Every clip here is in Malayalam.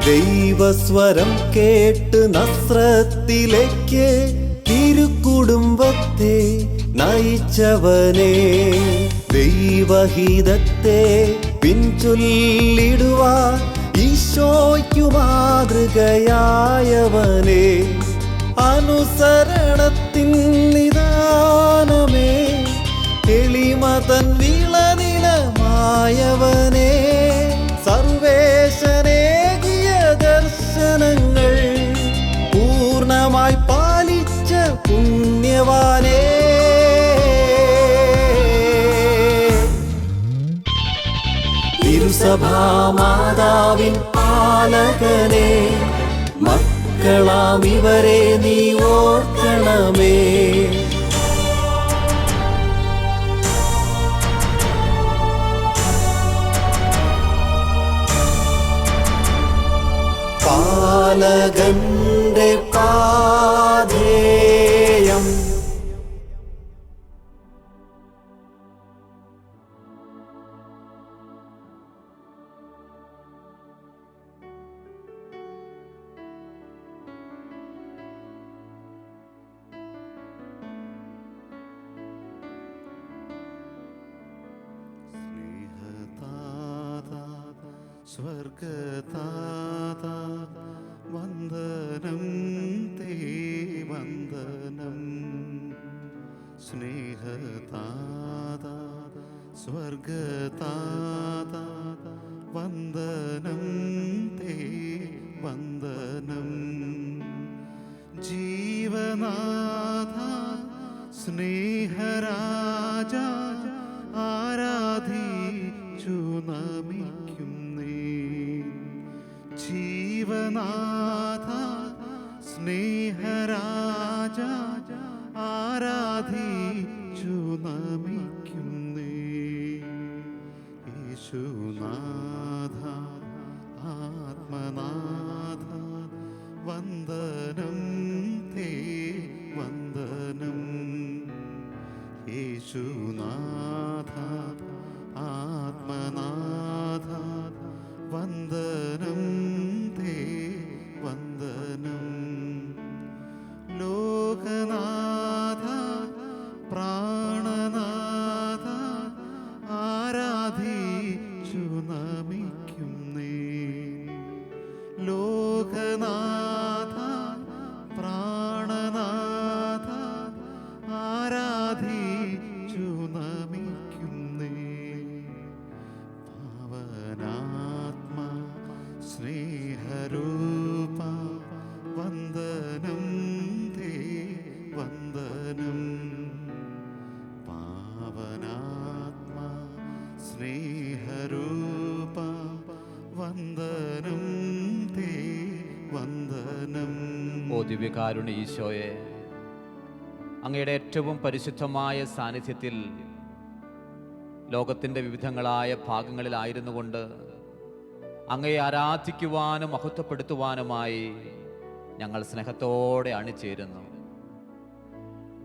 ദൈവസ്വരം കേട്ട് നസ്രത്തിലേക്ക് തിരുക്കുടുംബത്തെ നയിച്ചവനെ, ദൈവഹിതത്തെ പിൻചൊല്ലിടുവാൻ ഈശോയ്ക്കു മാതൃകയായവനെ, അനുസരണത്തിൻ നിദാനമേ എളിമതൻ വിളനിലമായവനെ, സർവേശനേകിയ ദർശനങ്ങൾ പൂർണ്ണമായി പാലിച്ച പുണ്യവാനേ, തിരുസഭാമാതാവിൻ പാലകനെ, മക്കളാം ഇവരെ നീ ഓർക്കണമേ. പാലകന്റെ പാധേയം സ്വർഗതാത വന്ദനം തേ വന്ദനം, സ്നേഹതാത സ്വർഗതാത വന്ദനം തേ വന്ദനം, ജീവനാഥ സ്നേഹരാജ ആരാധിച്ചു നമിക്കുന്നേ, ജീവനാഥ സ്നേഹരാജ ആരാധിച്ചു നമിക്കുന്നേ, യേശുനാഥ ആത്മനാഥ വന്ദനം തേ വന്ദനം, യേശുനാഥ ആത്മനാഥ വന്ദനം തേ വന്ദനം, ലോകനാഥ പ്രാണനാഥ ആരാധിച്ചു നമിക്കുന്നേ, ലോകനാഥ പ്രാണനാഥ ആരാധിച്ചു നമിക്കുന്നേ, പാവനാത്മാ സ്നേഹരൂപ വന്ദനം തേ വന്ദനം, പാവനാത്മാ സ്നേഹരൂപ വന്ദനം തേ വന്ദനം. ഓ ദിവ്യകാരുണ്യ ഈശോയെ, അങ്ങയുടെ ഏറ്റവും പരിശുദ്ധമായ സാന്നിധ്യത്തിൽ ലോകത്തിൻ്റെ വിവിധങ്ങളായ ഭാഗങ്ങളിലായിരുന്നു കൊണ്ട് അങ്ങയെ ആരാധിക്കുവാനും മഹത്വപ്പെടുത്തുവാനുമായി ഞങ്ങൾ സ്നേഹത്തോടെ അണിചേരുന്നു.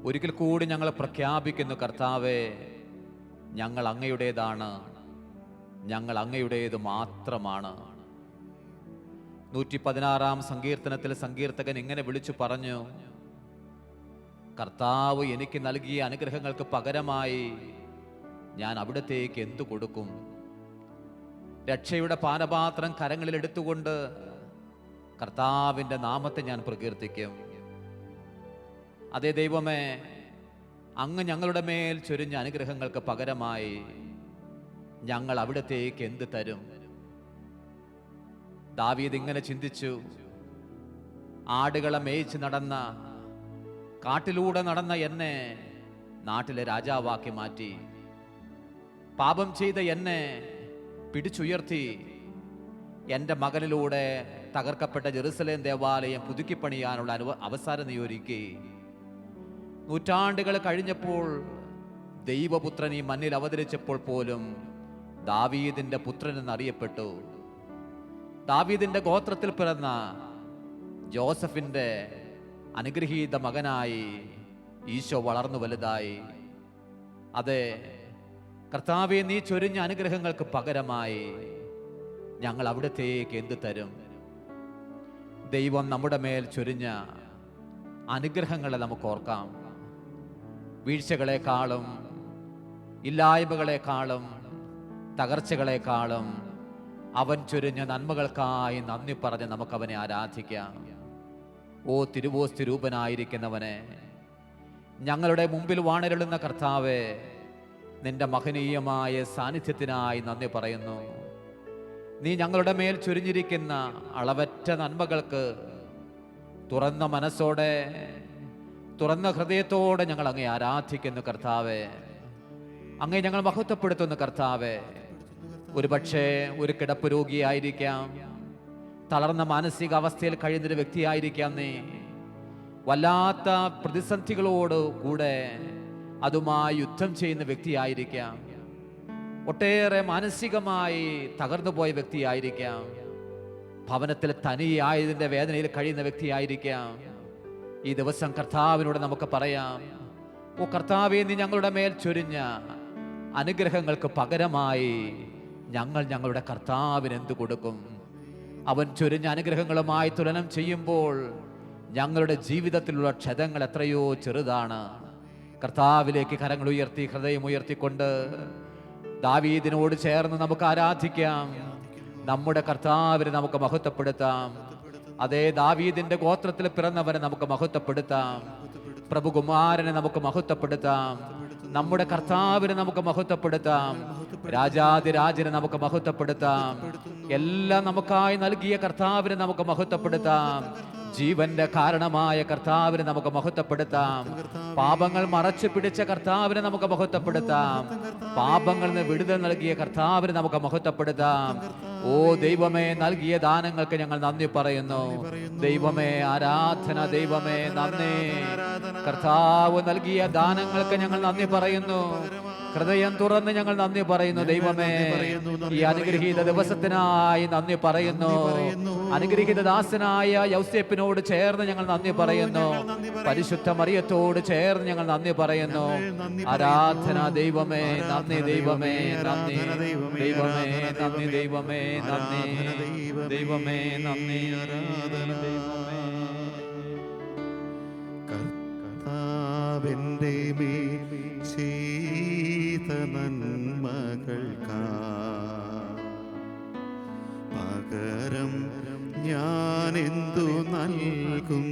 ഒരിക്കൽ കൂടി ഞങ്ങൾ പ്രഖ്യാപിക്കുന്നു, കർത്താവേ, ഞങ്ങൾ അങ്ങയുടേതാണ്, ഞങ്ങൾ അങ്ങയുടേത് മാത്രമാണ്. 116 സങ്കീർത്തനത്തിൽ സങ്കീർത്തകൻ ഇങ്ങനെ വിളിച്ചു പറഞ്ഞു, കർത്താവ് എനിക്ക് നൽകിയ അനുഗ്രഹങ്ങൾക്ക് പകരമായി ഞാൻ അവിടത്തേക്ക് എന്തു കൊടുക്കും? രക്ഷയുടെ പാനപാത്രം കരങ്ങളിൽ എടുത്തുകൊണ്ട് കർത്താവിൻ്റെ നാമത്തെ ഞാൻ പ്രകീർത്തിക്കും. അതേ ദൈവമേ, അങ്ങ് ഞങ്ങളുടെ മേൽ ചൊരിഞ്ഞ അനുഗ്രഹങ്ങൾക്ക് പകരമായി ഞങ്ങൾ അവിടത്തേക്ക് എന്ത് തരും? ദാവീദ് ഇങ്ങനെ ചിന്തിച്ചു, ആടുകളെ മേയിച്ച് നടന്ന, കാട്ടിലൂടെ നടന്ന എന്നെ നാട്ടിലെ രാജാവാക്കി മാറ്റി, പാപം ചെയ്ത എന്നെ പിടിച്ചുയർത്തി എൻ്റെ മകനിലൂടെ തകർക്കപ്പെട്ട ജെറുസലേം ദേവാലയം പുതുക്കിപ്പണിയാനുള്ള അവസരം നിയൊരുക്കി. നൂറ്റാണ്ടുകൾ കഴിഞ്ഞപ്പോൾ ദൈവപുത്രൻ ഈ മണ്ണിൽ അവതരിച്ചപ്പോൾ പോലും ദാവീദിൻ്റെ പുത്രൻ എന്നറിയപ്പെട്ടു. ദാവീദിൻ്റെ ഗോത്രത്തിൽ പിറന്ന ജോസഫിൻ്റെ അനുഗ്രഹീത മകനായി ഈശോ വളർന്നു വലുതായി. അതെ കർത്താവേ, നീ ചൊരിഞ്ഞ അനുഗ്രഹങ്ങൾക്ക് പകരമായി ഞങ്ങൾ അവിടത്തേക്ക് എന്ത് തരും? ദൈവം നമ്മുടെ മേൽ ചൊരിഞ്ഞ അനുഗ്രഹങ്ങളെ നമുക്ക് ഓർക്കാം. വീഴ്ചകളെക്കാളും ഇല്ലായ്മകളെക്കാളും തകർച്ചകളെക്കാളും അവൻ ചൊരിഞ്ഞ നന്മകൾക്കായി നന്ദി പറഞ്ഞ് നമുക്കവനെ ആരാധിക്കാം. ഓ തിരുവോസ്തി രൂപനായിരിക്കുന്നവനെ, ഞങ്ങളുടെ മുമ്പിൽ വാണരുളുന്ന കർത്താവേ, നിന്റെ മഹനീയമായ സാന്നിധ്യത്തിനായി നന്ദി പറയുന്നു. നീ ഞങ്ങളുടെ മേൽ ചൊരിഞ്ഞിരിക്കുന്ന അളവറ്റ നന്മകൾക്ക് തുറന്ന മനസ്സോടെ, തുറന്ന ഹൃദയത്തോടെ ഞങ്ങൾ അങ്ങേ ആരാധിക്കുന്നു കർത്താവേ. അങ്ങേ ഞങ്ങൾ മഹത്വപ്പെടുത്തുന്നു കർത്താവേ. ഒരുപക്ഷെ ഒരു കിടപ്പ് രോഗിയായിരിക്കാം, തളർന്ന മാനസികാവസ്ഥയിൽ കഴിയുന്നൊരു വ്യക്തിയായിരിക്കാം. നീ വല്ലാത്ത പ്രതിസന്ധികളോട് കൂടെ അതുമായി യുദ്ധം ചെയ്യുന്ന വ്യക്തിയായിരിക്കാം. ഒട്ടേറെ മാനസികമായി തകർന്നു പോയ വ്യക്തിയായിരിക്കാം. ഭവനത്തിൽ തനിയായതിൻ്റെ വേദനയിൽ കഴിയുന്ന വ്യക്തിയായിരിക്കാം. ഈ ദിവസം കർത്താവിനോട് നമുക്ക് പറയാം, ഓ കർത്താവേ, നീ ഞങ്ങളുടെ മേൽ ചൊരിഞ്ഞ അനുഗ്രഹങ്ങൾക്ക് പകരമായി ഞങ്ങൾ ഞങ്ങളുടെ കർത്താവിന് എന്തു കൊടുക്കും? അവൻ ചൊരിഞ്ഞ അനുഗ്രഹങ്ങളുമായി തുലനം ചെയ്യുമ്പോൾ ഞങ്ങളുടെ ജീവിതത്തിലുള്ള ക്ഷതങ്ങൾ എത്രയോ ചെറുതാണ്. കർത്താവിലേക്ക് കരങ്ങൾ ഉയർത്തി, ഹൃദയം ഉയർത്തിക്കൊണ്ട് ദാവീദിനോട് ചേർന്ന് നമുക്ക് ആരാധിക്കാം. നമ്മുടെ കർത്താവിനെ നമുക്ക് മഹത്വപ്പെടുത്താം. അതേ ദാവീദിന്റെ ഗോത്രത്തിൽ പിറന്നവനെ നമുക്ക് മഹത്വപ്പെടുത്താം. പ്രഭുകുമാരനെ നമുക്ക് മഹത്വപ്പെടുത്താം. നമ്മുടെ കർത്താവിനെ നമുക്ക് മഹത്വപ്പെടുത്താം. രാജാതിരാജനെ നമുക്ക് മഹത്വപ്പെടുത്താം. എല്ലാം നമുക്കായി നൽകിയ കർത്താവിനെ നമുക്ക് മഹത്വപ്പെടുത്താം. ജീവന്റെ കാരണമായ കർത്താവിനെ നമുക്ക് മഹത്വപ്പെടുത്താം. പാപങ്ങൾ മറച്ചു പിടിച്ച കർത്താവിനെ നമുക്ക് മഹത്വപ്പെടുത്താം. പാപങ്ങളിൽ നിന്ന് വിടുതൽ നൽകിയ കർത്താവിനെ നമുക്ക് മഹത്വപ്പെടുത്താം. ഓ ദൈവമേ, നൽകിയ ദാനങ്ങൾക്ക് ഞങ്ങൾ നന്ദി പറയുന്നു. ദൈവമേ ആരാധന, ദൈവമേ നന്ദി. കർത്താവ് നൽകിയ ദാനങ്ങൾക്ക് ഞങ്ങൾ നന്ദി പറയുന്നു. ഹൃദയം തുറന്ന് ഞങ്ങൾ നന്ദി പറയുന്നു. ദൈവമേ, ഈ അനുഗ്രഹീത ദിവസത്തിനായി നന്ദി പറയുന്നു. അനുഗ്രഹീത ദാസനായ യൗസേപ്പിനോട് ചേർന്ന് ഞങ്ങൾ നന്ദി പറയുന്നു. പരിശുദ്ധ മറിയത്തോട് ചേർന്ന് ഞങ്ങൾ നന്ദി പറയുന്നു. ആരാധന ദൈവമേ നന്ദി, ദൈവമേ നന്ദി, ദൈവമേ നന്ദി, ദൈവമേ നന്ദി, ദൈവമേ നന്ദി. കർത്താവിൻ്റെ മേൽ ചെയ്ത നന്മകൾക്കാ പകരം ഞാനെന്തു നൽകും?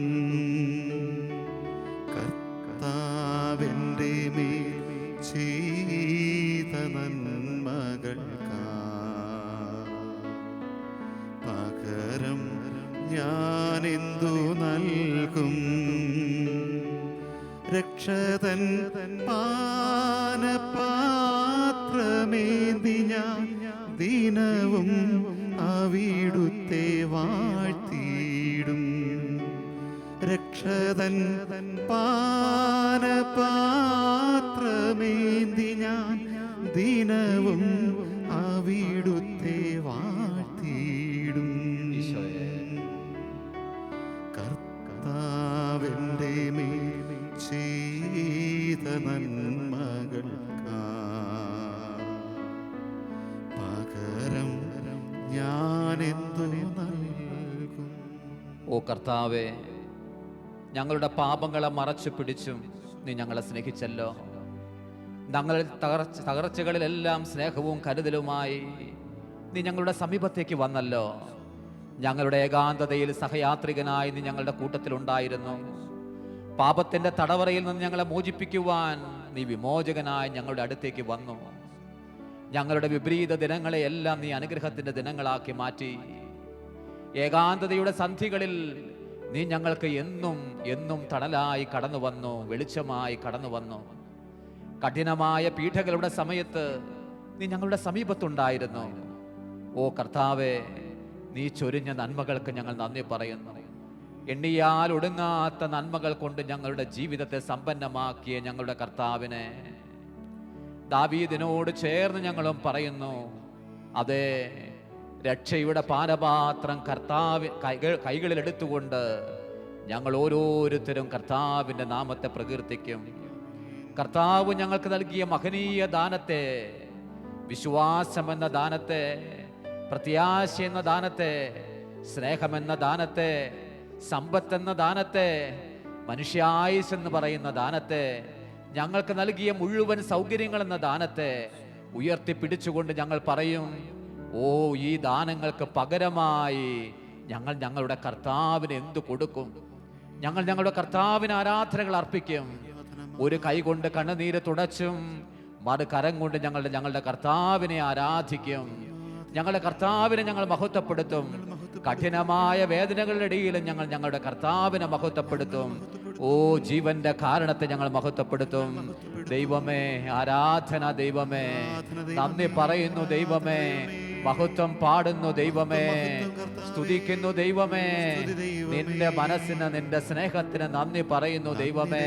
കർത്താവിൻ്റെ മേൽ ചെയ്ത നന്മകൾക്കാ പകരം ഞാനെന്തു നൽകും? രക്ഷതൻ പാനപാത്രമേന്തി ഞാൻ ദിനവും അവിടുത്തെ വാഴ്ത്തിയിടും. രക്ഷതൻ പാനപാത്രമേന്തി ഞാൻ ദിനവും അവിടുത്തെ വാഴ്ത്തിയിടും. കർത്താവിൻ്റെ മേൽ ചെയ്ത നന്മകൾക്കാ പകരം ഞാനെന്തു നൽകും? ഓ കർത്താവേ, ഞങ്ങളുടെ പാപങ്ങളെ മറച്ചു പിടിച്ചും നീ ഞങ്ങളെ സ്നേഹിച്ചല്ലോ. ഞങ്ങളിൽ തകർച്ചകളിലെല്ലാം സ്നേഹവും കരുതലുമായി നീ ഞങ്ങളുടെ സമീപത്തേക്ക് വന്നല്ലോ. ഞങ്ങളുടെ ഏകാന്തതയിൽ സഹയാത്രികനായി നീ ഞങ്ങളുടെ കൂട്ടത്തിലുണ്ടായിരുന്നു. പാപത്തിന്റെ തടവറയിൽ നിന്ന് ഞങ്ങളെ മോചിപ്പിക്കുവാൻ നീ വിമോചകനായി ഞങ്ങളുടെ അടുത്തേക്ക് വന്നു. ഞങ്ങളുടെ വിപരീത ദിനങ്ങളെയെല്ലാം നീ അനുഗ്രഹത്തിന്റെ ദിനങ്ങളാക്കി മാറ്റി. ഏകാന്തതയുടെ സന്ധികളിൽ നീ ഞങ്ങൾക്ക് എന്നും എന്നും തണലായി കടന്നു വന്നു, വെളിച്ചമായി കടന്നു വന്നു. കഠിനമായ പീഡകളുടെ സമയത്ത് നീ ഞങ്ങളുടെ സമീപത്തുണ്ടായിരുന്നു. ഓ കർത്താവേ, നീ ചൊരിഞ്ഞ നന്മകൾക്ക് ഞങ്ങൾ നന്ദി പറയുന്നു. എണ്ണിയാൽ ഒടുങ്ങാത്ത നന്മകൾ കൊണ്ട് ഞങ്ങളുടെ ജീവിതത്തെ സമ്പന്നമാക്കിയ ഞങ്ങളുടെ കർത്താവിനെ ദാവീദിനോട് ചേർന്ന് ഞങ്ങളും പറയുന്നു, അതെ, രക്ഷയുടെ പാനപാത്രം കൈകളിൽ എടുത്തുകൊണ്ട് ഞങ്ങൾ ഓരോരുത്തരും കർത്താവിൻ്റെ നാമത്തെ പ്രകീർത്തിക്കും. കർത്താവ് ഞങ്ങൾക്ക് നൽകിയ മഹനീയ ദാനത്തെ, വിശ്വാസമെന്ന ദാനത്തെ, പ്രത്യാശ എന്ന ദാനത്തെ, സ്നേഹമെന്ന ദാനത്തെ സമ്പത്തെന്ന ദാനത്തെ, മനുഷ്യായുസ് എന്ന് പറയുന്ന ദാനത്തെ, ഞങ്ങൾക്ക് നൽകിയ മുഴുവൻ സൗകര്യങ്ങൾ എന്ന ദാനത്തെ ഉയർത്തിപ്പിടിച്ചുകൊണ്ട് ഞങ്ങൾ പറയും, ഓ ഈ ദാനങ്ങൾക്ക് പകരമായി ഞങ്ങൾ ഞങ്ങളുടെ കർത്താവിന് എന്തു കൊടുക്കും? ഞങ്ങൾ ഞങ്ങളുടെ കർത്താവിന് ആരാധനകൾ അർപ്പിക്കും. ഒരു കൈ കൊണ്ട് കണ്ണുനീര് തുടച്ചും മറു കരം കൊണ്ട് ഞങ്ങളുടെ കർത്താവിനെ ആരാധിക്കും. ഞങ്ങളുടെ കർത്താവിനെ ഞങ്ങൾ മഹത്വപ്പെടുത്തും. കഠിനമായ വേദനകളുടെ ഇടയിലും ഞങ്ങൾ ഞങ്ങളുടെ കർത്താവിനെ മഹത്വപ്പെടുത്തും. ഓ ജീവന്റെ കാരണത്തെ ഞങ്ങൾ മഹത്വപ്പെടുത്തും. ദൈവമേ ആരാധന, ദൈവമേ നന്ദി പറയുന്നു, ദൈവമേ മഹത്വം പാടുന്നു, ദൈവമേ സ്തുതിക്കുന്നു, ദൈവമേ നിന്റെ മനസ്സിന് നിന്റെ സ്നേഹത്തിന് നന്ദി പറയുന്നു, ദൈവമേ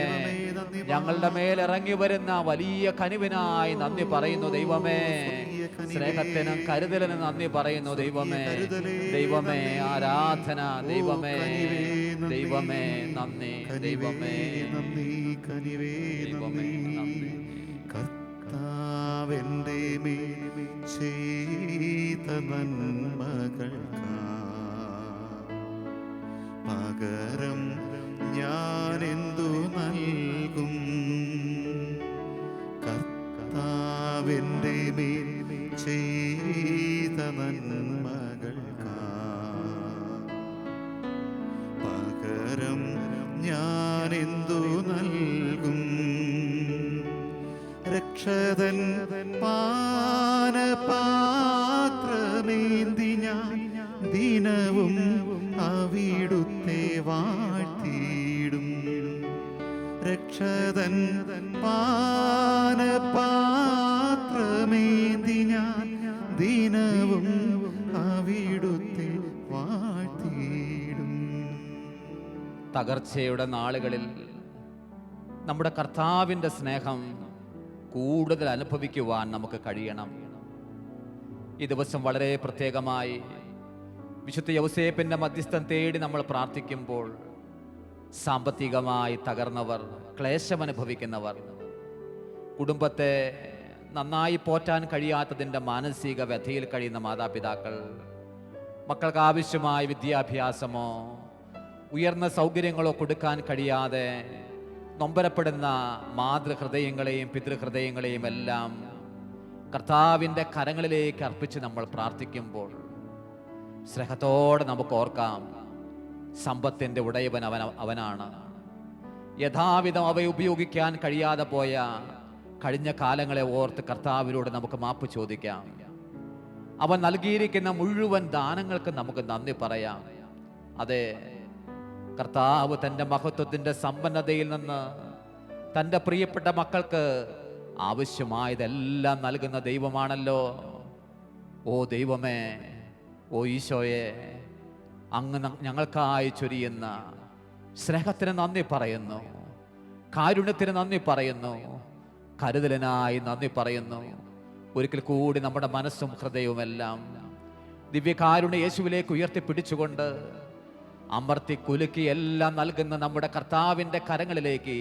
ഞങ്ങളുടെ മേൽ ഇറങ്ങി വരുന്ന വലിയ കനിവിനായി നന്ദി പറയുന്നു, ദൈവമേ സ്നേഹത്തിനും കരുതലിനും നന്ദി പറയുന്നു, ദൈവമേ. ദൈവമേ ആരാധന, ദൈവമേ ദൈവമേ നന്ദി, ദൈവമേ ദൈവമേ നന്ദി. കർത്താവെന്റെ മേൽ ചെയ്ത നന്മകൾക്കാ പകരം ഞാൻ എന്തു നൽകും? കർത്താവെന്റെ മേൽ ചെയ്ത നന്മകൾക്കാ പകരം ഞാൻ എന്തു നൽകും? രക്ഷതൻ പാനപാത്രമേന്തി ഞാൻ ദിനവും അവിടുത്തെ വാഴ്ത്തിയിടും. രക്ഷതൻ പാനപാത്രമേന്തി ഞാൻ ദിനവും അവിടുത്തെ വാഴ്ത്തിയിടും. തകർച്ചയുടെ നാളുകളിൽ നമ്മുടെ കർത്താവിൻ്റെ സ്നേഹം കൂടുതൽ അനുഭവിക്കുവാൻ നമുക്ക് കഴിയണം. ഈ ദിവസം വളരെ പ്രത്യേകമായി വിശുദ്ധ യൗസേപ്പിൻ്റെ മധ്യസ്ഥം തേടി നമ്മൾ പ്രാർത്ഥിക്കുമ്പോൾ സാമ്പത്തികമായി തകർന്നവർ, ക്ലേശമനുഭവിക്കുന്നവർ, കുടുംബത്തെ നന്നായി പോറ്റാൻ കഴിയാത്തതിൻ്റെ മാനസിക വ്യഥയിൽ കഴിയുന്ന മാതാപിതാക്കൾ, മക്കൾക്ക് ആവശ്യമായ വിദ്യാഭ്യാസമോ ഉയർന്ന സൗകര്യങ്ങളോ കൊടുക്കാൻ കഴിയാതെ നൊമ്പരപ്പെടുന്ന മാതൃഹൃദയങ്ങളെയും പിതൃഹൃദയങ്ങളെയും എല്ലാം കർത്താവിൻ്റെ കരങ്ങളിലേക്ക് അർപ്പിച്ച് നമ്മൾ പ്രാർത്ഥിക്കുമ്പോൾ സ്നേഹത്തോടെ നമുക്ക് ഓർക്കാം, സമ്പത്തിൻ്റെ ഉടയവൻ അവനാണ്. യഥാവിധം അവയെ ഉപയോഗിക്കാൻ കഴിയാതെ പോയ കഴിഞ്ഞ കാലങ്ങളെ ഓർത്ത് കർത്താവിനോട് നമുക്ക് മാപ്പ് ചോദിക്കാം. അവൻ നൽകിയിരിക്കുന്ന മുഴുവൻ ദാനങ്ങൾക്ക് നമുക്ക് നന്ദി പറയാം. അതെ, കർത്താവ് തൻ്റെ മഹത്വത്തിൻ്റെ സമ്പന്നതയിൽ നിന്ന് തൻ്റെ പ്രിയപ്പെട്ട മക്കൾക്ക് ആവശ്യമായതെല്ലാം നൽകുന്ന ദൈവമാണല്ലോ. ഓ ദൈവമേ, ഓ ഈശോയെ, അങ്ങ് ഞങ്ങൾക്കായി ചൊരിയുന്ന സ്നേഹത്തിന് നന്ദി പറയുന്നു, കാരുണ്യത്തിന് നന്ദി പറയുന്നു, കരുതലിനായി നന്ദി പറയുന്നു. ഒരിക്കൽ കൂടി നമ്മുടെ മനസ്സും ഹൃദയവുമെല്ലാം ദിവ്യകാരുണ്യ യേശുവിലേക്ക് ഉയർത്തിപ്പിടിച്ചുകൊണ്ട് അമർത്തി കുലുക്കി എല്ലാം നൽകുന്ന നമ്മുടെ കർത്താവിൻ്റെ കരങ്ങളിലേക്ക്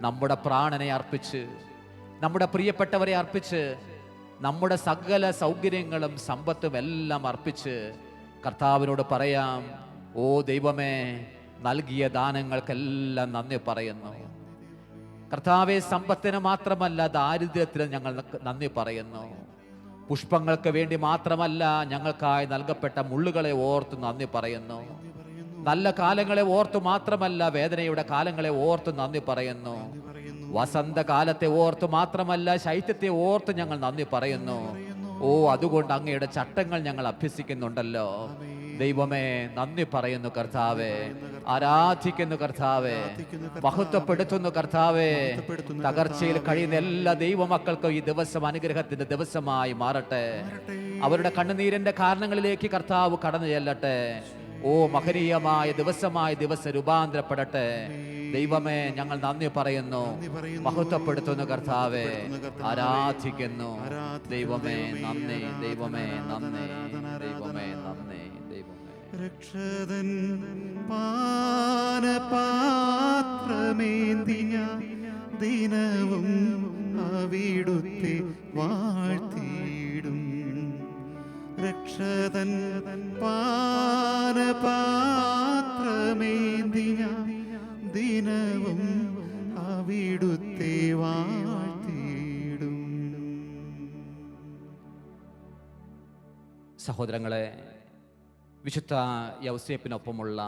നമ്മുടെ പ്രാണനെ അർപ്പിച്ച്, നമ്മുടെ പ്രിയപ്പെട്ടവരെ അർപ്പിച്ച്, നമ്മുടെ സകല സൗകര്യങ്ങളും സമ്പത്തും എല്ലാം അർപ്പിച്ച് കർത്താവിനോട് പറയാം, ഓ ദൈവമേ, നൽകിയ ദാനങ്ങൾക്കെല്ലാം നന്ദി പറയുന്നു. കർത്താവെ, സമ്പത്തിന് മാത്രമല്ല ദാരിദ്ര്യത്തിന് ഞങ്ങൾ നന്ദി പറയുന്നു. പുഷ്പങ്ങൾക്ക് വേണ്ടി മാത്രമല്ല ഞങ്ങൾക്കായി നൽകപ്പെട്ട മുള്ളുകളെ ഓർത്ത് നന്ദി പറയുന്നു. നല്ല കാലങ്ങളെ ഓർത്തു മാത്രമല്ല വേദനയുടെ കാലങ്ങളെ ഓർത്ത് നന്ദി പറയുന്നു. വസന്തകാലത്തെ ഓർത്ത് മാത്രമല്ല ശൈത്യത്തെ ഓർത്ത് ഞങ്ങൾ നന്ദി പറയുന്നു. ഓ അതുകൊണ്ട് അങ്ങയുടെ ചട്ടങ്ങൾ ഞങ്ങൾ അഭ്യസിക്കുന്നുണ്ടല്ലോ. ദൈവമേ, നന്ദി പറയുന്നു കർത്താവേ, ആരാധിക്കുന്നു കർത്താവേ, മഹത്വപ്പെടുത്തുന്നു കർത്താവേ. തകർച്ചയിൽ കഴിയുന്ന എല്ലാ ദൈവമക്കൾക്കും ഈ ദിവസം അനുഗ്രഹത്തിന്റെ ദിവസമായി മാറട്ടെ. അവരുടെ കണ്ണുനീരിന്റെ കാരണങ്ങളിലേക്ക് കർത്താവ് കടന്നു ചെല്ലട്ടെ. ഓ മഹനീയമായ ദിവസമായി ദിവസം രൂപാന്തരപ്പെടട്ടെ. ദൈവമേ, ഞങ്ങൾ നന്ദി പറയുന്നു, മഹത്വപ്പെടുത്തുന്നു കർത്താവേ, ആരാധിക്കുന്നു. ദൈവമേ നന്ദി, ദൈവമേ നന്ദി, ദൈവമേ നന്ദി, ദൈവമേ. രക്ഷതൻ പാനപാത്രമേന്തി ഞാൻ ദിനവും അവിടുത്തെ വാഴ്ത്തിയിടും. രക്ഷതൻ പാനപാത്ര കരമേന്തി ഞാൻ ദിനവും അവിടുത്തെ വാഴ്ത്തിയിടും. സഹോദരങ്ങളെ, വിശുദ്ധ യൗസേപ്പിനൊപ്പമുള്ള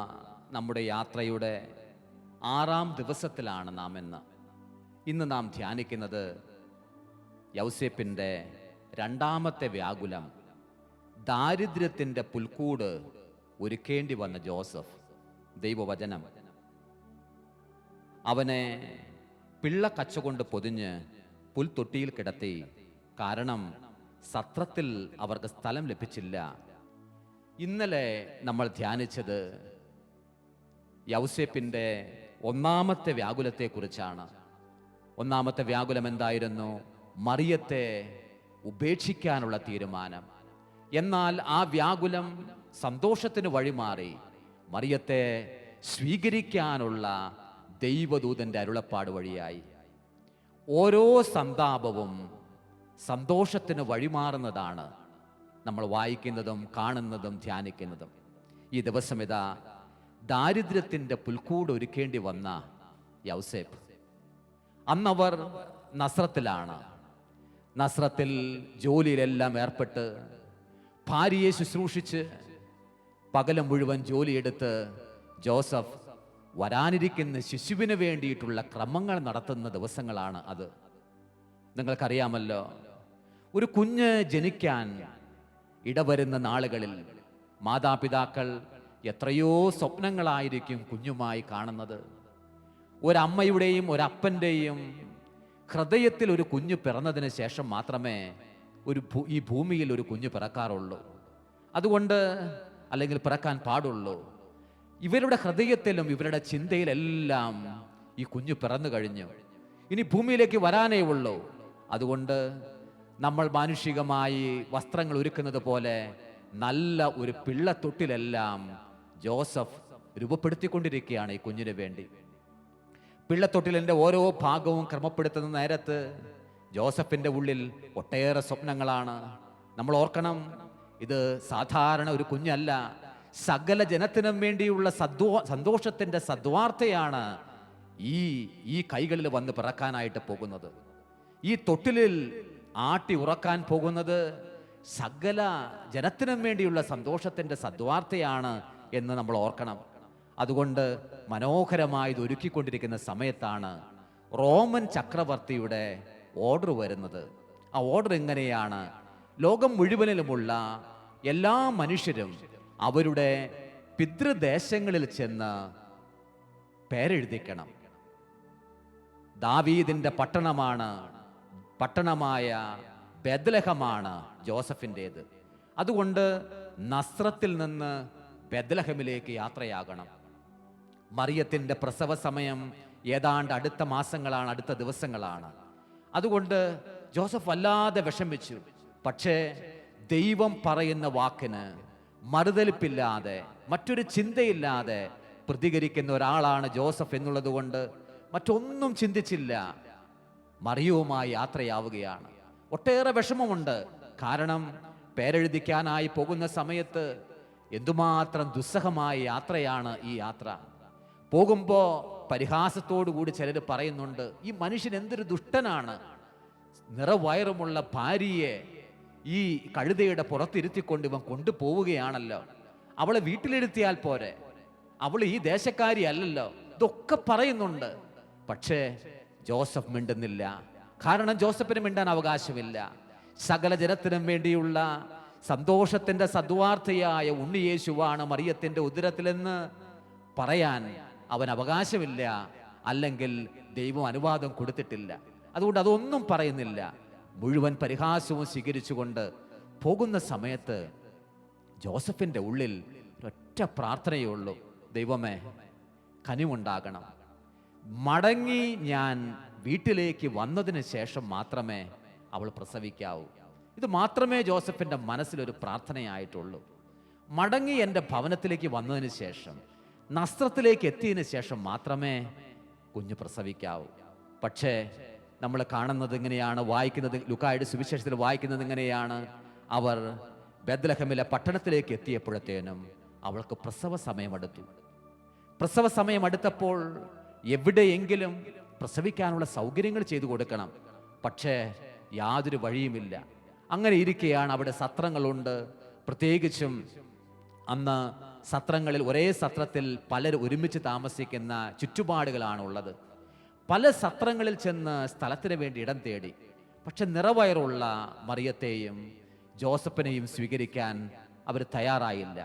നമ്മുടെ യാത്രയുടെ 6-ാം ദിവസത്തിലാണ് നാം ഇന്ന് നാം ധ്യാനിക്കുന്നത് യൗസേപ്പിൻ്റെ 2ാമത്തെ വ്യാകുലം, ദാരിദ്ര്യത്തിൻ്റെ പുൽക്കൂട് ഒരുക്കേണ്ടി വന്ന ജോസഫ്. ദൈവവചനം: അവനെ പിള്ളക്കച്ച കൊണ്ട് പൊതിഞ്ഞ് പുൽത്തൊട്ടിയിൽ കിടത്തി, കാരണം സത്രത്തിൽ അവർക്ക് സ്ഥലം ലഭിച്ചില്ല. ഇന്നലെ നമ്മൾ ധ്യാനിച്ചത് യൗസേപ്പിൻ്റെ 1ാമത്തെ വ്യാകുലത്തെക്കുറിച്ചാണ്. 1ാമത്തെ വ്യാകുലം എന്തായിരുന്നു? മറിയത്തെ ഉപേക്ഷിക്കാനുള്ള തീരുമാനം. എന്നാൽ ആ വ്യാകുലം സന്തോഷത്തിന് വഴിമാറി മറിയത്തെ സ്വീകരിക്കാനുള്ള ദൈവദൂതന്റെ അരുളപ്പാട് വഴിയായി. ഓരോ സന്താപവും സന്തോഷത്തിന് വഴിമാറുന്നതാണ് നമ്മൾ വായിക്കുന്നതും കാണുന്നതും ധ്യാനിക്കുന്നതും. ഈ ദിവസം ഇതാ ദാരിദ്ര്യത്തിൻ്റെ പുൽക്കൂട് ഒരുക്കേണ്ടി വന്ന യൗസേപ്പ്. അന്നവർ നസ്രത്തിലാണ്. നസ്രത്തിൽ ജോലിയിലെല്ലാം ഏർപ്പെട്ട് ഭാര്യയെ ശുശ്രൂഷിച്ച് പകലും മുഴുവൻ ജോലിയെടുത്ത് ജോസഫ് വരാനിരിക്കുന്ന ശിശുവിന് വേണ്ടിയിട്ടുള്ള ക്രമങ്ങൾ നടത്തുന്ന ദിവസങ്ങളാണ് അത്. നിങ്ങൾക്കറിയാമല്ലോ, ഒരു കുഞ്ഞ് ജനിക്കാൻ ഇടവരുന്ന നാളുകളിൽ മാതാപിതാക്കൾ എത്രയോ സ്വപ്നങ്ങളായിരിക്കും കുഞ്ഞുമായി കാണുന്നത്. ഒരമ്മയുടെയും ഒരപ്പൻ്റെയും ഹൃദയത്തിൽ ഒരു കുഞ്ഞ് പിറന്നതിന് ശേഷം മാത്രമേ ഈ ഭൂമിയിൽ ഒരു കുഞ്ഞ് പിറക്കാറുള്ളൂ. അതുകൊണ്ട് അല്ലെങ്കിൽ പിറക്കാൻ പാടുള്ളൂ. ഇവരുടെ ഹൃദയത്തിലും ഇവരുടെ ചിന്തയിലെല്ലാം ഈ കുഞ്ഞ് പിറന്നു കഴിഞ്ഞു, ഇനി ഭൂമിയിലേക്ക് വരാനേ ഉള്ളൂ. അതുകൊണ്ട് നമ്മൾ മാനുഷികമായി വസ്ത്രങ്ങൾ ഒരുക്കുന്നത് പോലെ നല്ല ഒരു പിള്ളത്തൊട്ടിലെല്ലാം ജോസഫ് രൂപപ്പെടുത്തിക്കൊണ്ടിരിക്കുകയാണ് ഈ കുഞ്ഞിന് വേണ്ടി. പിള്ളത്തൊട്ടിലിൻ്റെ ഓരോ ഭാഗവും ക്രമപ്പെടുത്തുന്ന നേരത്ത് ജോസഫിൻ്റെ ഉള്ളിൽ ഒട്ടേറെ സ്വപ്നങ്ങളാണ്. നമ്മൾ ഓർക്കണം, ഇത് സാധാരണ ഒരു കുഞ്ഞല്ല. സകല ജനത്തിനും വേണ്ടിയുള്ള സന്തോഷത്തിൻ്റെ സദ്വാർത്തയാണ് ഈ കൈകളിൽ വന്ന് പിറക്കാനായിട്ട് പോകുന്നത്. ഈ തൊട്ടിലിൽ ആട്ടി ഉറക്കാൻ പോകുന്നത് സകല ജനത്തിനും വേണ്ടിയുള്ള സന്തോഷത്തിൻ്റെ സദ്വാർത്തയാണ് എന്ന് നമ്മൾ ഓർക്കണം. അതുകൊണ്ട് മനോഹരമായി ഇത് ഒരുക്കിക്കൊണ്ടിരിക്കുന്ന സമയത്താണ് റോമൻ ചക്രവർത്തിയുടെ ഓർഡർ വരുന്നത്. ആ ഓർഡർ എങ്ങനെയാണ്? ലോകം മുഴുവനിലുമുള്ള എല്ലാ മനുഷ്യരും അവരുടെ പിതൃദേശങ്ങളിൽ ചെന്ന് പേരെഴുതിക്കണം. ദാവീദിന്റെ പട്ടണമായ ബെത്ലഹമാണ് ജോസഫിൻ്റേത്. അതുകൊണ്ട് നസ്രത്തിൽ നിന്ന് ബെത്ലഹമിലേക്ക് യാത്രയാകണം. മറിയത്തിൻ്റെ പ്രസവ സമയം ഏതാണ്ട് അടുത്ത മാസങ്ങളാണ്, അടുത്ത ദിവസങ്ങളാണ്. അതുകൊണ്ട് ജോസഫ് വല്ലാതെ വിഷമിച്ചു. പക്ഷേ ദൈവം പറയുന്ന വാക്കിന് മറുതലിപ്പില്ലാതെ, മറ്റൊരു ചിന്തയില്ലാതെ പ്രതികരിക്കുന്ന ഒരാളാണ് ജോസഫ് എന്നുള്ളത് കൊണ്ട് മറ്റൊന്നും ചിന്തിച്ചില്ല. മറിയവുമായി യാത്രയാവുകയാണ്. ഒട്ടേറെ വിഷമമുണ്ട്. കാരണം പേരെഴുതിക്കാനായി പോകുന്ന സമയത്ത് എന്തുമാത്രം ദുസ്സഹമായ യാത്രയാണ് ഈ യാത്ര. പോകുമ്പോൾ പരിഹാസത്തോടു കൂടി ചിലർ പറയുന്നുണ്ട്, ഈ മനുഷ്യൻ എന്തൊരു ദുഷ്ടനാണ്, നിറവയറുമുള്ള ഭാര്യയെ ഈ കഴുതയുടെ പുറത്തിരുത്തിക്കൊണ്ട് ഇവൻ കൊണ്ടുപോവുകയാണല്ലോ, അവളെ വീട്ടിലിരുത്തിയാൽ പോരെ, അവൾ ഈ ദേശക്കാരി അല്ലല്ലോ, ഇതൊക്കെ പറയുന്നുണ്ട്. പക്ഷേ ജോസഫ് മിണ്ടുന്നില്ല. കാരണം ജോസഫിന് മിണ്ടാൻ അവകാശമില്ല. സകല ജനത്തിനും വേണ്ടിയുള്ള സന്തോഷത്തിന്റെ സദ്വാർത്തയായ ഉണ്ണിയേശുവാണ് മറിയത്തിന്റെ ഉദരത്തിലെന്ന് പറയാൻ അവൻ അവകാശമില്ല. അല്ലെങ്കിൽ ദൈവം അനുവാദം കൊടുത്തിട്ടില്ല. അതുകൊണ്ട് അതൊന്നും പറയുന്നില്ല. മുഴുവൻ പരിഹാസവും സ്വീകരിച്ചുകൊണ്ട് പോകുന്ന സമയത്ത് ജോസഫിന്റെ ഉള്ളിൽ ഒറ്റ പ്രാർത്ഥനയേ ഉള്ളൂ, ദൈവമേ കനിവുണ്ടാകണം. മടങ്ങി ഞാൻ വീട്ടിലേക്ക് വന്നതിന് ശേഷം മാത്രമേ അവൾ പ്രസവിക്കാവൂ. ഇത് മാത്രമേ ജോസഫിന്റെ മനസ്സിലൊരു പ്രാർത്ഥനയായിട്ടുള്ളൂ. മടങ്ങി എൻ്റെ ഭവനത്തിലേക്ക് വന്നതിന് ശേഷം, നസ്രത്തിലേക്ക് എത്തിയതിന് ശേഷം മാത്രമേ കുഞ്ഞ് പ്രസവിക്കാവൂ. പക്ഷേ നമ്മൾ കാണുന്നത് ഇങ്ങനെയാണ്, വായിക്കുന്നത് ലൂക്കായുടെ സുവിശേഷത്തിൽ വായിക്കുന്നത് ഇങ്ങനെയാണ്. അവർ ബെത്ലഹേമിലെ പട്ടണത്തിലേക്ക് എത്തിയപ്പോഴത്തേനും അവൾക്ക് പ്രസവ സമയമെടുത്തു. പ്രസവ സമയം അടുത്തപ്പോൾ എവിടെയെങ്കിലും പ്രസവിക്കാനുള്ള സൗകര്യങ്ങൾ ചെയ്തു കൊടുക്കണം. പക്ഷേ യാതൊരു വഴിയുമില്ല. അങ്ങനെ ഇരിക്കെയാണ് അവിടെ സത്രങ്ങളുണ്ട്. പ്രത്യേകിച്ചും അന്ന് സത്രങ്ങളിൽ, ഒരേ സത്രത്തിൽ പലർ ഒരുമിച്ച് താമസിക്കുന്ന ചുറ്റുപാടുകളാണുള്ളത്. പല സത്രങ്ങളിൽ ചെന്ന് സ്ഥലത്തിന് വേണ്ടി ഇടം തേടി. പക്ഷെ നിറവയറുള്ള മറിയത്തെയും ജോസഫിനെയും സ്വീകരിക്കാൻ അവർ തയ്യാറായില്ല.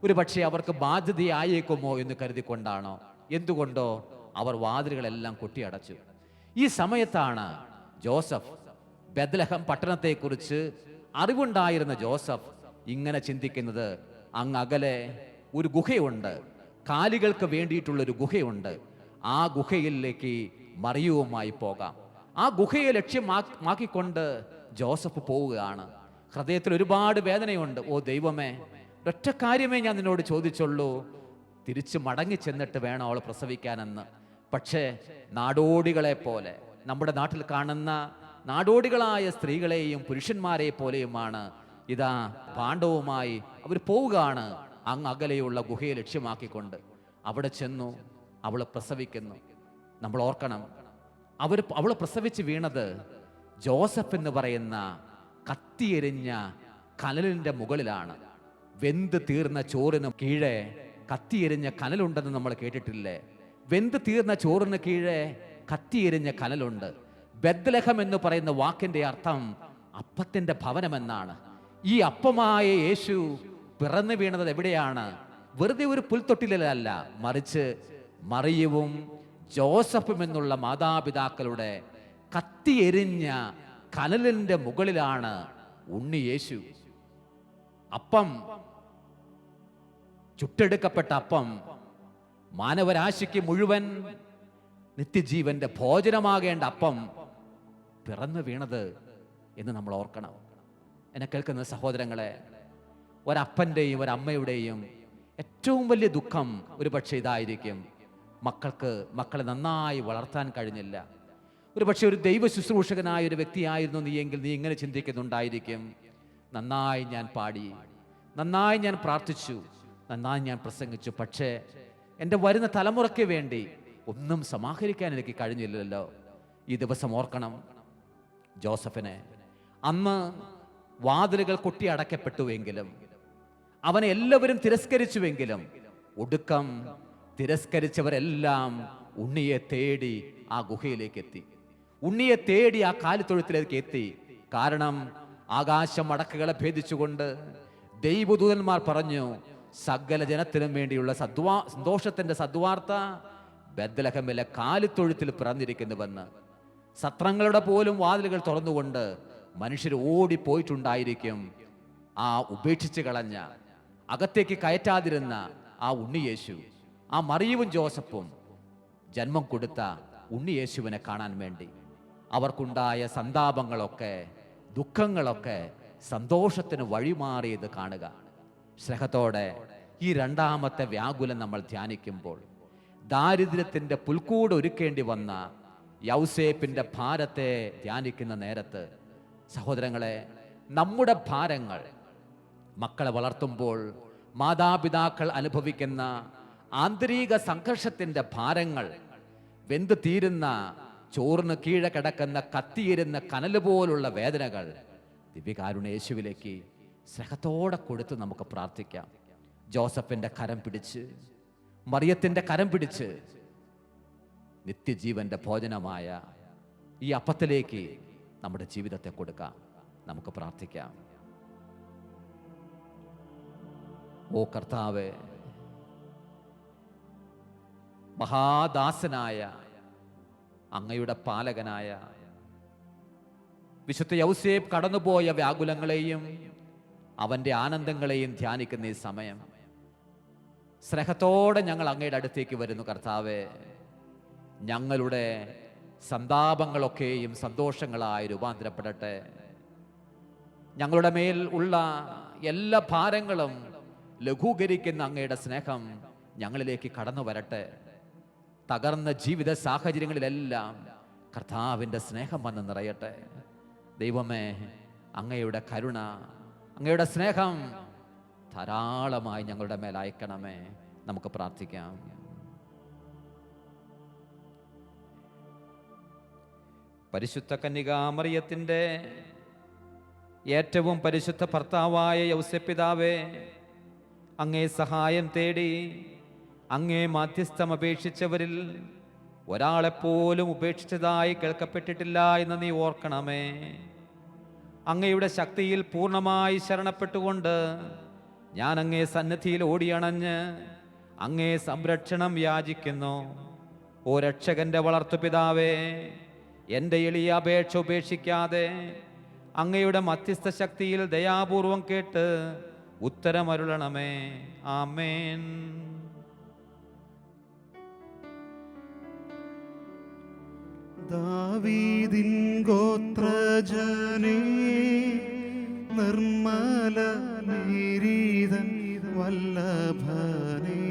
ഒരു പക്ഷേ അവർക്ക് ബാധ്യതയായേക്കുമോ എന്ന് കരുതിക്കൊണ്ടാണോ എന്തുകൊണ്ടോ അവർ വാതിലുകളെല്ലാം കൊട്ടിയടച്ചു. ഈ സമയത്താണ് ജോസഫ്, ബെത്ലഹേം പട്ടണത്തെക്കുറിച്ച് അറിവുണ്ടായിരുന്ന ജോസഫ് ഇങ്ങനെ ചിന്തിക്കുന്നത്. അങ്ങ് അകലെ ഒരു ഗുഹയുണ്ട്, കാലികൾക്ക് വേണ്ടിയിട്ടുള്ളൊരു ഗുഹയുണ്ട്. ആ ഗുഹയിലേക്ക് മറിയവുമായി പോകാം. ആ ഗുഹയെ ലക്ഷ്യമാക്കിക്കൊണ്ട് ജോസഫ് പോവുകയാണ്. ഹൃദയത്തിൽ ഒരുപാട് വേദനയുണ്ട്. ഓ ദൈവമേ, ഒറ്റ കാര്യമേ ഞാൻ നിന്നോട് ചോദിച്ചുള്ളൂ, തിരിച്ചു മടങ്ങി ചെന്നിട്ട് വേണം അവൾ പ്രസവിക്കാനെന്ന്. പക്ഷേ നാടോടികളെ പോലെ, നമ്മുടെ നാട്ടിൽ കാണുന്ന നാടോടികളായ സ്ത്രീകളെയും പുരുഷന്മാരെ പോലെയുമാണ് ഇതാ പാണ്ഡവുമായി അവർ പോവുകയാണ് അങ്ങ് അകലെയുള്ള ഗുഹയെ ലക്ഷ്യമാക്കിക്കൊണ്ട്. അവിടെ ചെന്നു അവൾ പ്രസവിക്കുന്നു. നമ്മൾ ഓർക്കണം, അവൾ പ്രസവിച്ച് വീണത് ജോസഫ് എന്ന് പറയുന്ന കത്തിയെരിഞ്ഞ കനലിൻ്റെ മുകളിലാണ്. വെന്ത് തീർന്ന ചോറിന് കീഴെ കത്തിയെരിഞ്ഞ കനലുണ്ടെന്ന് നമ്മൾ കേട്ടിട്ടില്ലേ? വെന്ത് തീർന്ന ചോറിന് കീഴെ കത്തിയെരിഞ്ഞ കനലുണ്ട്. ബെത്ലഹേം എന്ന് പറയുന്ന വാക്കിന്റെ അർത്ഥം അപ്പത്തിന്റെ ഭവനമെന്നാണ്. ഈ അപ്പമായ യേശു പിറന്നു വീണത് എവിടെയാണ്? വെറുതെ ഒരു പുൽത്തൊട്ടിലല്ല, മറിച്ച് മറിയവും ജോസഫും എന്നുള്ള മാതാപിതാക്കളുടെ കത്തിയെരിഞ്ഞ കനലിന്റെ മുകളിലാണ് ഉണ്ണി യേശു. അപ്പം, ചുട്ടെടുക്കപ്പെട്ട അപ്പം, മാനവരാശിക്ക് മുഴുവൻ നിത്യജീവന്റെ ഭോജനമാകേണ്ട അപ്പം പിറന്നു വീണത് എന്ന് നമ്മൾ ഓർക്കണം. എന്നെ കേൾക്കുന്ന സഹോദരങ്ങളെ, ഒരപ്പൻ്റെയും ഒരമ്മയുടെയും ഏറ്റവും വലിയ ദുഃഖം ഒരു പക്ഷേ ഇതായിരിക്കും, മക്കളെ നന്നായി വളർത്താൻ കഴിഞ്ഞില്ല. ഒരു പക്ഷേ ഒരു ദൈവ ശുശ്രൂഷകനായ ഒരു വ്യക്തിയായിരുന്നു നീ എങ്കിൽ നീ ഇങ്ങനെ ചിന്തിക്കുന്നുണ്ടായിരിക്കും, നന്നായി ഞാൻ പാടി, നന്നായി ഞാൻ പ്രാർത്ഥിച്ചു, നന്നായി ഞാൻ പ്രസംഗിച്ചു, പക്ഷേ എൻ്റെ വരുന്ന തലമുറയ്ക്ക് വേണ്ടി ഒന്നും സമാഹരിക്കാൻ എനിക്ക് കഴിഞ്ഞില്ലല്ലോ. ഈ ദിവസം ഓർക്കണം ജോസഫിനെ. അന്ന് വാതിലുകൾ കൊട്ടിയടക്കപ്പെട്ടുവെങ്കിലും, അവനെ എല്ലാവരും തിരസ്കരിച്ചുവെങ്കിലും, ഒടുക്കം തിരസ്കരിച്ചവരെല്ലാം ഉണ്ണിയെ തേടി ആ ഗുഹയിലേക്ക് എത്തി. ഉണ്ണിയെ തേടി ആ കാലിത്തൊഴുത്തിലേക്ക് എത്തി. കാരണം ആകാശം അടക്കുകളെ ഭേദിച്ചുകൊണ്ട് ദൈവദൂതന്മാർ പറഞ്ഞു, സകല ജനത്തിനും വേണ്ടിയുള്ള സന്തോഷത്തിന്റെ സദ്വാർത്ത ബെത്ലഹേമിലെ കാലിത്തൊഴുത്തിൽ പിറന്നിരിക്കുന്നുവെന്ന്. സത്രങ്ങളുടെ പോലും വാതിലുകൾ തുറന്നുകൊണ്ട് മനുഷ്യർ ഓടിപ്പോയിട്ടുണ്ടായിരിക്കും. ആ ഉപേക്ഷിച്ച് കളഞ്ഞ, അകത്തേക്ക് കയറ്റാതിരുന്ന ആ ഉണ്ണിയേശു, ആ മറിയവും ജോസഫും ജന്മം കൊടുത്ത ഉണ്ണിയേശുവിനെ കാണാൻ വേണ്ടി അവർക്കുണ്ടായ സന്താപങ്ങളൊക്കെ, ദുഃഖങ്ങളൊക്കെ സന്തോഷത്തിന് വഴിമാറിയത് കാണുക. സ്നേഹത്തോടെ ഈ രണ്ടാമത്തെ വ്യാകുലം നമ്മൾ ധ്യാനിക്കുമ്പോൾ, ദാരിദ്ര്യത്തിൻ്റെ പുൽക്കൂട് ഒരുക്കേണ്ടി വന്ന യൗസേപ്പിൻ്റെ ഭാരത്തെ ധ്യാനിക്കുന്ന നേരത്ത്, സഹോദരങ്ങളെ, നമ്മുടെ ഭാരങ്ങൾ, മക്കളെ വളർത്തുമ്പോൾ മാതാപിതാക്കൾ അനുഭവിക്കുന്ന ആന്തരിക സംഘർഷത്തിൻ്റെ ഭാരങ്ങൾ, വെന്ത് തീരുന്ന ചോറിന് കീഴെ കിടക്കുന്ന കത്തിയിരുന്ന കനല് പോലുള്ള വേദനകൾ ദിവ്യകാരുണ്യ യേശുവിലേക്ക് സ്നേഹത്തോടെ കൊടുത്ത് നമുക്ക് പ്രാർത്ഥിക്കാം. ജോസഫിൻ്റെ കരം പിടിച്ച്, മറിയത്തിൻ്റെ കരം പിടിച്ച് നിത്യജീവന്റെ ഭോജനമായ ഈ അപ്പത്തിലേക്ക് നമ്മുടെ ജീവിതത്തെ കൊടുക്കാം. നമുക്ക് പ്രാർത്ഥിക്കാം. ഓ കർത്താവേ, മഹാദാസനായ അങ്ങയുടെ പാലകനായ വിശുദ്ധ യൗസേപ്പ് കടന്നുപോയ വ്യാകുലങ്ങളെയും അവൻ്റെ ആനന്ദങ്ങളെയും ധ്യാനിക്കുന്ന ഈ സമയം സ്നേഹത്തോടെ ഞങ്ങൾ അങ്ങയുടെ അടുത്തേക്ക് വരുന്നു. കർത്താവേ, ഞങ്ങളുടെ സന്താപങ്ങളൊക്കെയും സന്തോഷങ്ങളായി രൂപാന്തരപ്പെടട്ടെ. ഞങ്ങളുടെ മേൽ ഉള്ള എല്ലാ ഭാരങ്ങളും ലഘൂകരിക്കുന്ന അങ്ങയുടെ സ്നേഹം ഞങ്ങളിലേക്ക് കടന്നു വരട്ടെ. തകർന്ന ജീവിത സാഹചര്യങ്ങളിലെല്ലാം കർത്താവിൻ്റെ സ്നേഹം വന്ന് നിറയട്ടെ. ദൈവമേ, അങ്ങയുടെ കരുണ, അങ്ങയുടെ സ്നേഹം ധാരാളമായി ഞങ്ങളുടെ മേൽ അയക്കണമേ. നമുക്ക് പ്രാർത്ഥിക്കാം. പരിശുദ്ധ കന്യകാമറിയത്തിൻ്റെ ഏറ്റവും പരിശുദ്ധ ഭർത്താവായ യൗസേപ്പിതാവേ, അങ്ങേ സഹായം തേടി അങ്ങേ മാധ്യസ്ഥം അപേക്ഷിച്ചവരിൽ ഒരാളെപ്പോലും ഉപേക്ഷിച്ചതായി കേൾക്കപ്പെട്ടിട്ടില്ല എന്ന് നീ ഓർക്കണമേ. അങ്ങയുടെ ശക്തിയിൽ പൂർണ്ണമായി ശരണപ്പെട്ടുകൊണ്ട് ഞാൻ അങ്ങേ സന്നിധിയിൽ ഓടിയണഞ്ഞ് അങ്ങേ സംരക്ഷണം യാചിക്കുന്നു. ഓ രക്ഷകന്റെ വളർത്തുപിതാവേ, എൻ്റെ എളിയ അപേക്ഷ ഉപേക്ഷിക്കാതെ അങ്ങയുടെ മധ്യസ്ഥ ശക്തിയിൽ ദയാപൂർവം കേട്ട് ഉത്തരമരുളണമേ. ആമേൻ. ദാവീദിൻ ഗോത്രജനേ, നിർമ്മല നീരീതൻ വല്ലഭനേ,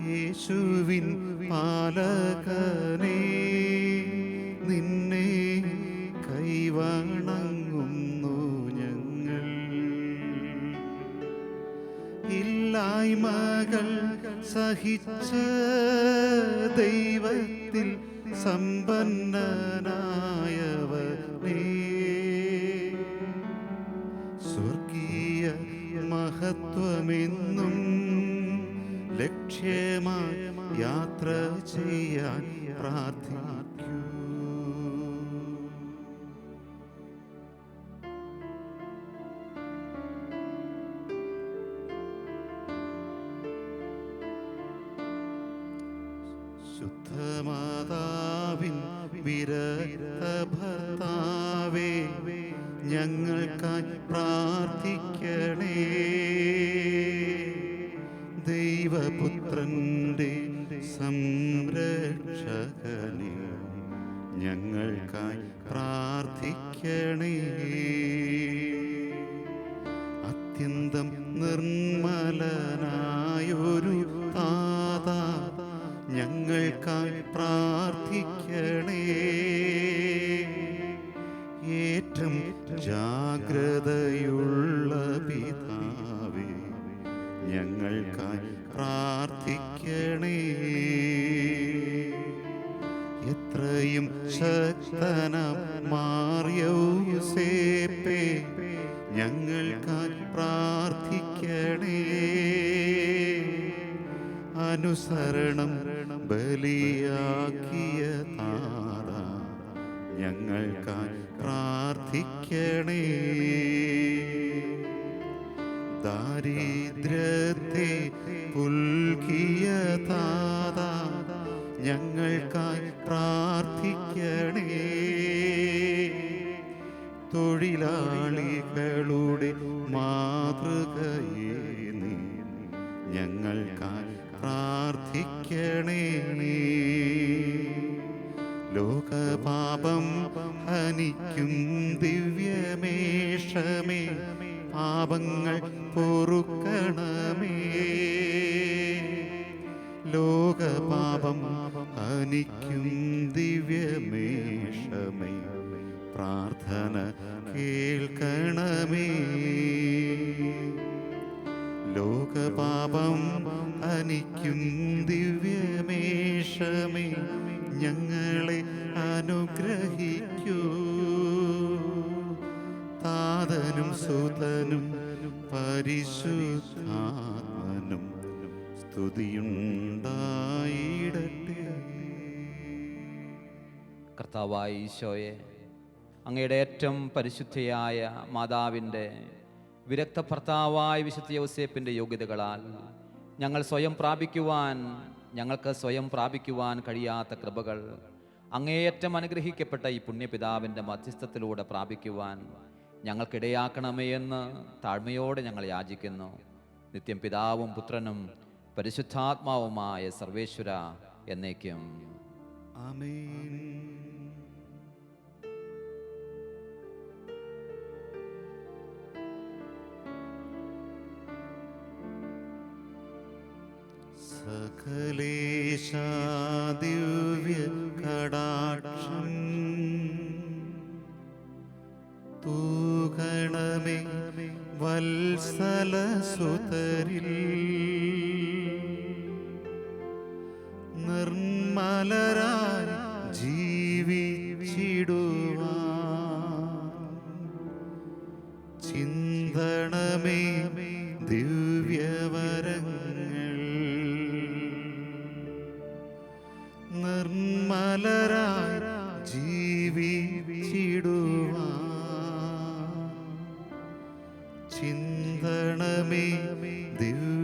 യേശുവിൻ പാലകനേ, നിന്നെ കൈവണങ്ങുന്നു ഞങ്ങൾ. ഇല്ലായ്മകൾ സഹിച്ച ദൈവത്തിൽ സമ്പന്നനായവനേ, സ്വർഗീയ മഹത്വമെന്നും ലക്ഷ്യമായി യാത്ര ചെയ്യാൻ പ്രാർത്ഥിക്കൂ. ശുദ്ധമാതാവിൻ വിരക്ത ഭർത്താവേ, ഞങ്ങൾക്കായി പ്രാർത്ഥിക്കണേ. ദൈവപുത്രന്റെ സംരക്ഷകനെ, ഞങ്ങൾക്കായി പ്രാർത്ഥിക്കണേ. അത്യന്തം നിർമ്മലനായൊരു താതാ, ഞങ്ങൾക്കായി പ്രാർത്ഥിക്കണേ. ഏറ്റവും ജാഗ്രതയുള്ള പിതാവേ, ഞങ്ങൾക്കായി പ്രാർത്ഥിക്കണേ. എത്രയും ശക്തനാം മാർയൗസേപ്പേ, ഞങ്ങൾക്കായി പ്രാർത്ഥിക്കണേ. അനുസരണം ബലിയാക്കിയ താതാ, ഞങ്ങൾക്കായി പ്രാർത്ഥിക്കണേ. ദാരിദ്ര്യത്തെ പുൽകിയ താതാ, ഞങ്ങൾക്കായി പ്രാർത്ഥിക്കണേ. തൊഴിലാളികളുടെ മാതൃകയെ നീ ഞങ്ങൾക്കായി പ്രാർത്ഥിക്കണേ. ലോകപാപം ഹനിക്കും ദിവ്യമേഷമേ, പാപങ്ങൾ പൊറുക്കണമേ. ലോകപാപം ഹനിക്കും ദിവ്യമേഷമേ, പ്രാർത്ഥന കേൾക്കണമേ. ലോകപാപം ഹനിക്കും ദിവ്യമേഷമേ, ഞങ്ങളെ അനുഗ്രഹിക്കൂ. താതനും സുതനും പരിശുദ്ധാത്മനും സ്തുതിയുണ്ടായിടട്ടെ. കർത്താവായ ഈശോയെ, അങ്ങയുടെ ഏറ്റവും പരിശുദ്ധയായ മാതാവിൻ്റെ വിരക്ത ഭർത്താവായ വിശുദ്ധ യൗസേപ്പിൻ്റെ യോഗ്യതകളാൽ ഞങ്ങൾക്ക് സ്വയം പ്രാപിക്കുവാൻ കഴിയാത്ത കൃപകൾ അങ്ങേയറ്റം അനുഗ്രഹിക്കപ്പെട്ട ഈ പുണ്യപിതാവിൻ്റെ മധ്യസ്ഥത്തിലൂടെ പ്രാപിക്കുവാൻ ഞങ്ങൾക്കിടയാക്കണമേ എന്ന് താഴ്മയോടെ ഞങ്ങൾ യാചിക്കുന്നു. നിത്യം പിതാവും പുത്രനും പരിശുദ്ധാത്മാവുമായ സർവേശ്വര എന്നേക്കും ആമേൻ. സകലേശാ ദിവ്യ കടാക്ഷം തൂകണമേ വത്സലസുതരിൽ. നിർമ്മലരായ ചിന്തണമേ ദിവ്യവരങ്ങൾ നിർമ്മലരായി ജീവിച്ചിടുവാൻ ചിന്തണമേ ദിവ്യ